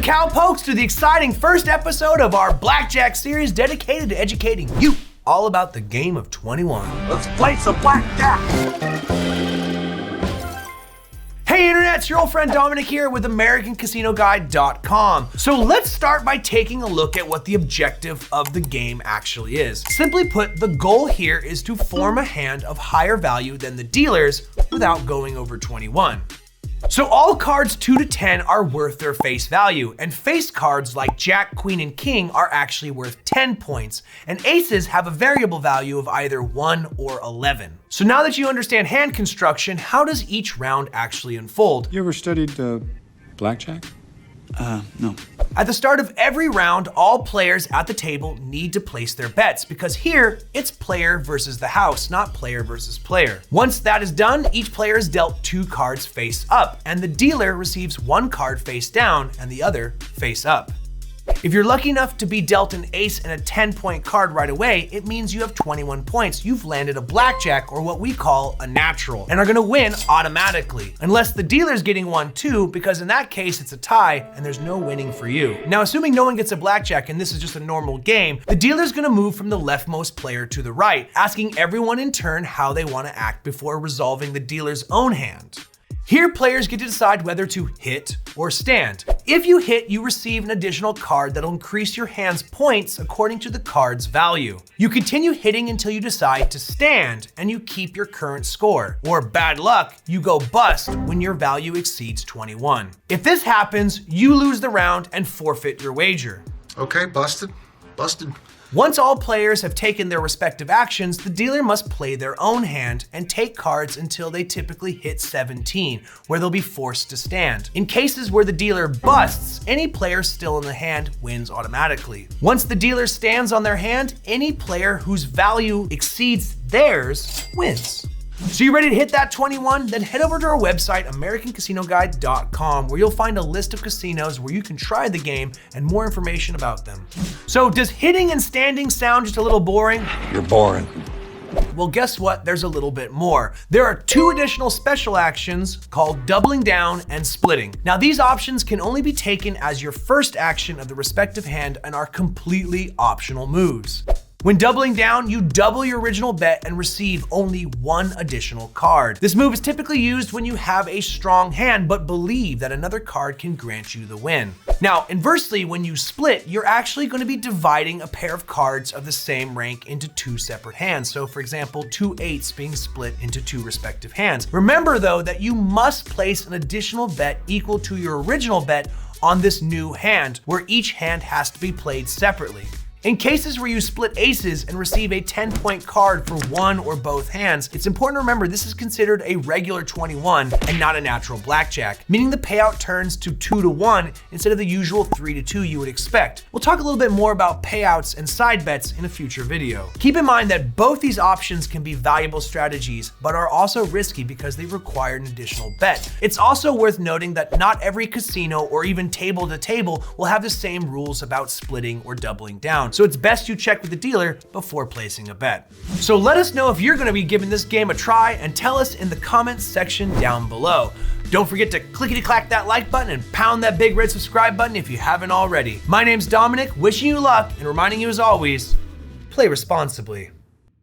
cowpokes to the exciting first episode of our Blackjack series dedicated to educating you all about the game of 21. Let's play some blackjack! Hey Internet, it's your old friend Dominic here with AmericanCasinoGuide.com. So let's start by taking a look at what the objective of the game actually is. Simply put, the goal here is to form a hand of higher value than the dealer's without going over 21. So all cards 2 to 10 are worth their face value, and face cards like Jack, Queen, and King are actually worth 10 points, and aces have a variable value of either 1 or 11. So now that you understand hand construction, how does each round actually unfold? You ever studied blackjack? No. At the start of every round, all players at the table need to place their bets because here it's player versus the house, not player versus player. Once that is done, each player is dealt 2 cards face up, and the dealer receives 1 card face down and the other face up. If you're lucky enough to be dealt an ace and a 10-point card right away, it means you have 21 points. You've landed a blackjack, or what we call a natural, and are gonna win automatically. Unless the dealer's getting one too, because in that case it's a tie and there's no winning for you. Now, assuming no one gets a blackjack and this is just a normal game, the dealer's gonna move from the leftmost player to the right, asking everyone in turn how they wanna act before resolving the dealer's own hand. Here, players get to decide whether to hit or stand. If you hit, you receive an additional card that'll increase your hand's points according to the card's value. You continue hitting until you decide to stand, and you keep your current score. Or bad luck, you go bust when your value exceeds 21. If this happens, you lose the round and forfeit your wager. Okay, busted. Once all players have taken their respective actions, the dealer must play their own hand and take cards until they typically hit 17, where they'll be forced to stand. In cases where the dealer busts, any player still in the hand wins automatically. Once the dealer stands on their hand, any player whose value exceeds theirs wins. So you ready to hit that 21? Then head over to our website, AmericanCasinoGuide.com, where you'll find a list of casinos where you can try the game and more information about them. So does hitting and standing sound just a little boring? You're boring. Well, guess what? There's a little bit more. There are 2 additional special actions called doubling down and splitting. Now, these options can only be taken as your first action of the respective hand and are completely optional moves. When doubling down, you double your original bet and receive only 1 additional card. This move is typically used when you have a strong hand but believe that another card can grant you the win. Now, inversely, when you split, you're actually going to be dividing a pair of cards of the same rank into 2 separate hands. So for example, 2 8s being split into 2 respective hands. Remember though that you must place an additional bet equal to your original bet on this new hand, where each hand has to be played separately. In cases where you split aces and receive a 10-point card for one or both hands, it's important to remember this is considered a regular 21 and not a natural blackjack, meaning the payout turns to 2 to 1 instead of the usual 3 to 2 you would expect. We'll talk a little bit more about payouts and side bets in a future video. Keep in mind that both these options can be valuable strategies, but are also risky because they require an additional bet. It's also worth noting that not every casino or even table to table will have the same rules about splitting or doubling down. So it's best you check with the dealer before placing a bet. So let us know if you're gonna be giving this game a try and tell us in the comments section down below. Don't forget to clickety-clack that like button and pound that big red subscribe button if you haven't already. My name's Dominic, wishing you luck and reminding you as always, play responsibly.